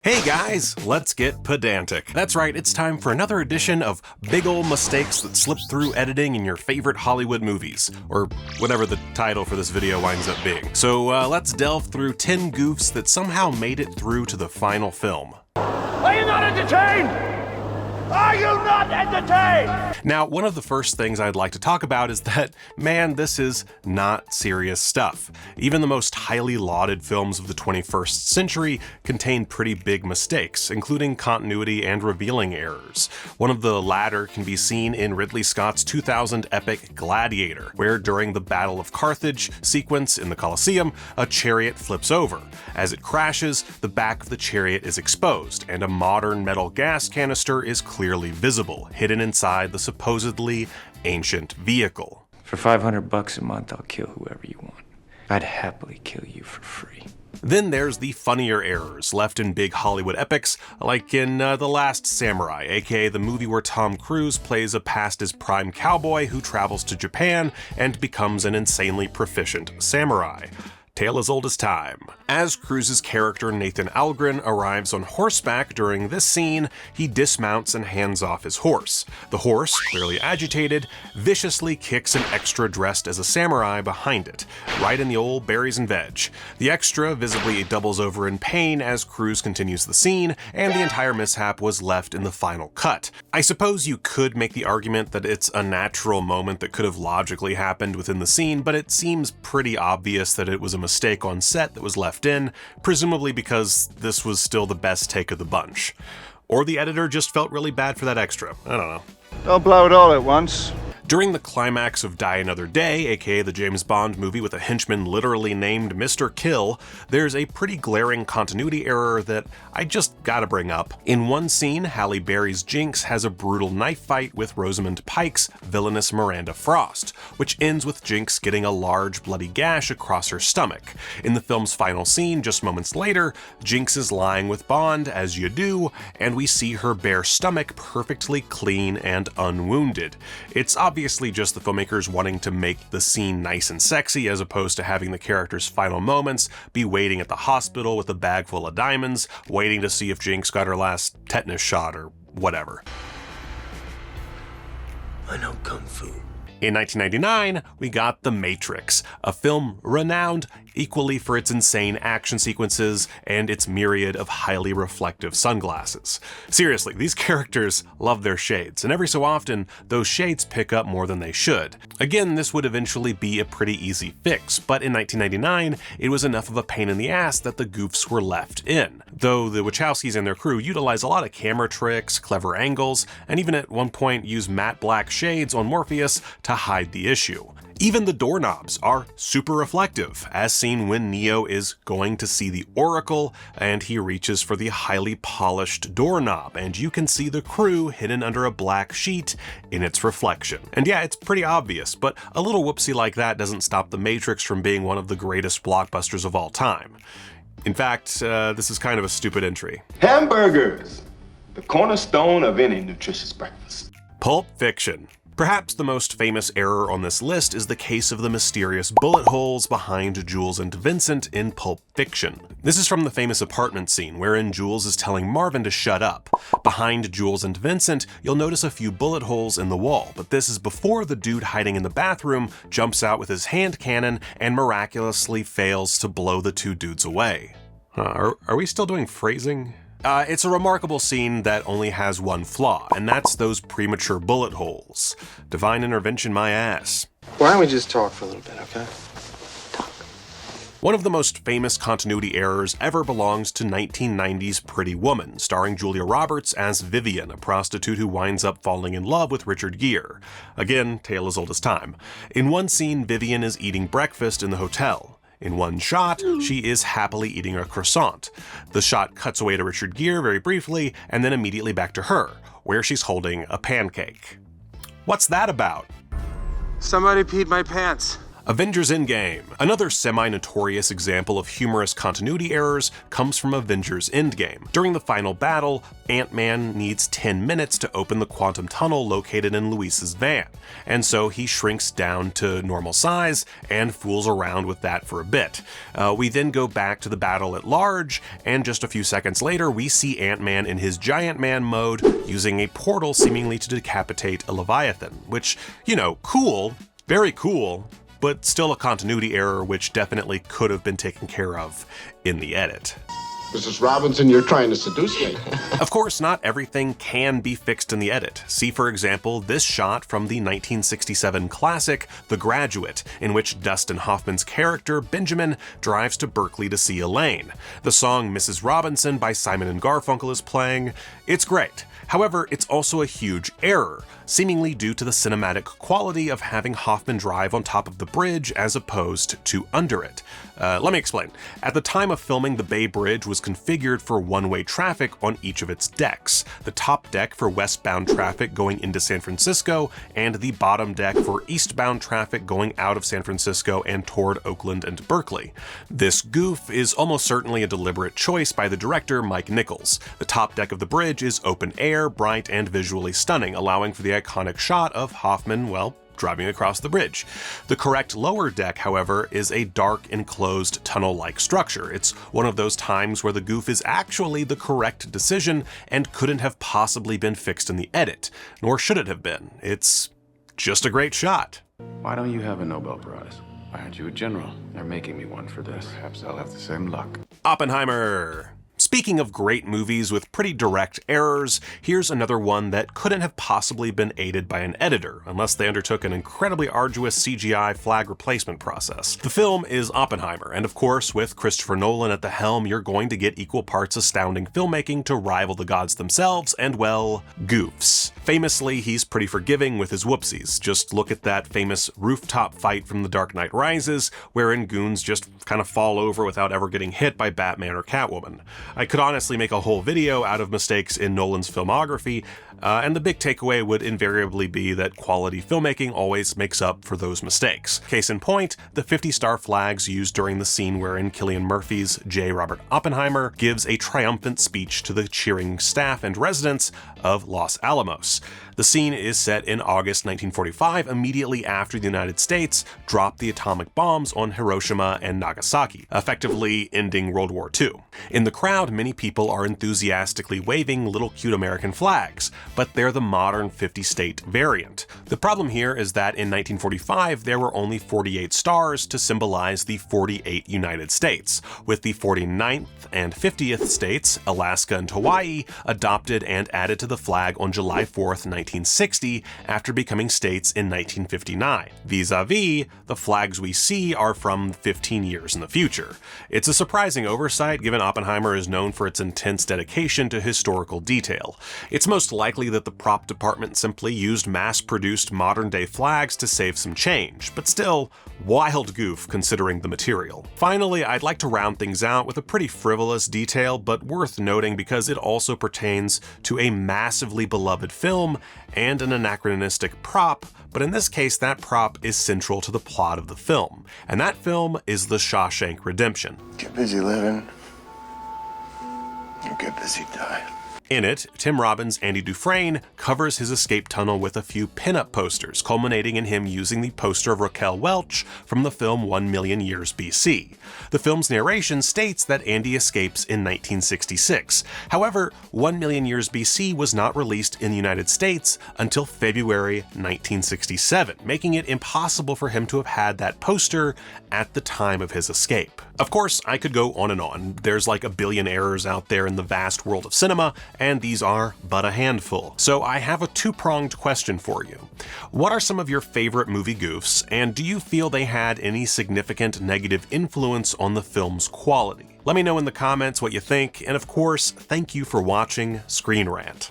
Hey guys, let's get pedantic. That's right, it's time for another edition of big ol' mistakes that slip through editing in your favorite Hollywood movies, or whatever the title for this video winds up being. So let's delve through 10 goofs that somehow made it through to the final film. Are you not entertained? Are you not entertained? Now, one of the first things I'd like to talk about is that, man, this is not serious stuff. Even the most highly lauded films of the 21st century contain pretty big mistakes, including continuity and revealing errors. One of the latter can be seen in Ridley Scott's 2000 epic Gladiator, where during the Battle of Carthage sequence in the Colosseum, a chariot flips over. As it crashes, the back of the chariot is exposed, and a modern metal gas canister is clearly visible, hidden inside the supposedly ancient vehicle. For $500 a month, I'll kill whoever you want. I'd happily kill you for free. Then there's the funnier errors left in big Hollywood epics, like in The Last Samurai, aka the movie where Tom Cruise plays a past his prime cowboy who travels to Japan and becomes an insanely proficient samurai. Tale as old as time. As Cruise's character Nathan Algren arrives on horseback during this scene, he dismounts and hands off his horse. The horse, clearly agitated, viciously kicks an extra dressed as a samurai behind it, right in the old berries and veg. The extra visibly doubles over in pain as Cruise continues the scene, and the entire mishap was left in the final cut. I suppose you could make the argument that it's a natural moment that could have logically happened within the scene, but it seems pretty obvious that it was a mistake on set that was left in, presumably because this was still the best take of the bunch. Or the editor just felt really bad for that extra. I don't know. Don't blow it all at once. During the climax of Die Another Day, aka the James Bond movie with a henchman literally named Mr. Kill, there's a pretty glaring continuity error that I just gotta bring up. In one scene, Halle Berry's Jinx has a brutal knife fight with Rosamund Pike's villainous Miranda Frost, which ends with Jinx getting a large bloody gash across her stomach. In the film's final scene, just moments later, Jinx is lying with Bond, as you do, and we see her bare stomach perfectly clean and unwounded. It's obviously just the filmmakers wanting to make the scene nice and sexy as opposed to having the character's final moments be waiting at the hospital with a bag full of diamonds, waiting to see if Jinx got her last tetanus shot or whatever. I know Kung Fu. In 1999, we got The Matrix, a film renowned equally for its insane action sequences and its myriad of highly reflective sunglasses. Seriously, these characters love their shades, and every so often, those shades pick up more than they should. Again, this would eventually be a pretty easy fix, but in 1999, it was enough of a pain in the ass that the Goofs were left in. Though the Wachowskis and their crew utilize a lot of camera tricks, clever angles, and even at one point use matte black shades on Morpheus to hide the issue. Even the doorknobs are super reflective, as seen when Neo is going to see the Oracle and he reaches for the highly polished doorknob, and you can see the crew hidden under a black sheet in its reflection. And yeah, it's pretty obvious, but a little whoopsie like that doesn't stop The Matrix from being one of the greatest blockbusters of all time. In fact, this is kind of a stupid entry. Hamburgers, the cornerstone of any nutritious breakfast. Pulp Fiction. Perhaps the most famous error on this list is the case of the mysterious bullet holes behind Jules and Vincent in Pulp Fiction. This is from the famous apartment scene wherein Jules is telling Marvin to shut up. Behind Jules and Vincent, you'll notice a few bullet holes in the wall, but this is before the dude hiding in the bathroom jumps out with his hand cannon and miraculously fails to blow the two dudes away. Are we still doing phrasing? It's a remarkable scene that only has one flaw, and that's those premature bullet holes. Divine intervention, my ass. Why don't we just talk for a little bit, okay? One of the most famous continuity errors ever belongs to 1990's Pretty Woman, starring Julia Roberts as Vivian, a prostitute who winds up falling in love with Richard Gere. Again, tale as old as time. In one scene, Vivian is eating breakfast in the hotel. In one shot, she is happily eating a croissant. The shot cuts away to Richard Gere very briefly, and then immediately back to her, where she's holding a pancake. What's that about? Somebody peed my pants. Avengers Endgame. Another semi-notorious example of humorous continuity errors comes from Avengers Endgame. During the final battle, Ant-Man needs 10 minutes to open the quantum tunnel located in Luis's van, and so he shrinks down to normal size and fools around with that for a bit. We then go back to the battle at large, and just a few seconds later we see Ant-Man in his Giant Man mode using a portal seemingly to decapitate a Leviathan, which, you know, cool, very cool, but still a continuity error which definitely could have been taken care of in the edit. Mrs. Robinson, you're trying to seduce me. Of course, not everything can be fixed in the edit. See, for example, this shot from the 1967 classic, The Graduate, in which Dustin Hoffman's character, Benjamin, drives to Berkeley to see Elaine. The song Mrs. Robinson by Simon & Garfunkel is playing. It's great. However, it's also a huge error, seemingly due to the cinematic quality of having Hoffman drive on top of the bridge as opposed to under it. Let me explain. At the time of filming, the Bay Bridge was configured for one-way traffic on each of its decks. The top deck for westbound traffic going into San Francisco, and the bottom deck for eastbound traffic going out of San Francisco and toward Oakland and Berkeley. This goof is almost certainly a deliberate choice by the director, Mike Nichols. The top deck of the bridge is open air, bright, and visually stunning, allowing for the iconic shot of Hoffman, well, driving across the bridge. The correct lower deck, however, is a dark, enclosed, tunnel-like structure. It's one of those times where the goof is actually the correct decision and couldn't have possibly been fixed in the edit, nor should it have been. It's just a great shot. Why don't you have a Nobel Prize? Why aren't you a general? They're making me one for this. Perhaps I'll have the same luck. Oppenheimer. Speaking of great movies with pretty direct errors, here's another one that couldn't have possibly been aided by an editor, unless they undertook an incredibly arduous CGI flag replacement process. The film is Oppenheimer, and of course, with Christopher Nolan at the helm, you're going to get equal parts astounding filmmaking to rival the gods themselves, and well, goofs. Famously, he's pretty forgiving with his whoopsies. Just look at that famous rooftop fight from The Dark Knight Rises, wherein goons just kind of fall over without ever getting hit by Batman or Catwoman. I could honestly make a whole video out of mistakes in Nolan's filmography, and the big takeaway would invariably be that quality filmmaking always makes up for those mistakes. Case in point, the 50-star flags used during the scene wherein Cillian Murphy's J. Robert Oppenheimer gives a triumphant speech to the cheering staff and residents of Los Alamos. The scene is set in August 1945, immediately after the United States dropped the atomic bombs on Hiroshima and Nagasaki, effectively ending World War II. In the crowd, many people are enthusiastically waving little cute American flags, but they're the modern 50-state variant. The problem here is that in 1945, there were only 48 stars to symbolize the 48 United States, with the 49th and 50th states, Alaska and Hawaii, adopted and added to the flag on July 4th, 1960, after becoming states in 1959. Vis-a-vis, the flags we see are from 15 years in the future. It's a surprising oversight, given Oppenheimer is known for its intense dedication to historical detail. It's most likely that the prop department simply used mass-produced modern-day flags to save some change, but still, wild goof considering the material. Finally, I'd like to round things out with a pretty frivolous detail, but worth noting because it also pertains to a massively beloved film and an anachronistic prop, but in this case that prop is central to the plot of the film, and that film is The Shawshank Redemption. Get busy living, or get busy dying. In it, Tim Robbins' Andy Dufresne covers his escape tunnel with a few pin-up posters, culminating in him using the poster of Raquel Welch from the film 1 Million Years BC. The film's narration states that Andy escapes in 1966. However, 1 Million Years BC was not released in the United States until February 1967, making it impossible for him to have had that poster at the time of his escape. Of course, I could go on and on. There's like a billion errors out there in the vast world of cinema, and these are but a handful. So I have a two-pronged question for you. What are some of your favorite movie goofs, and do you feel they had any significant negative influence on the film's quality? Let me know in the comments what you think, and of course, thank you for watching ScreenRant.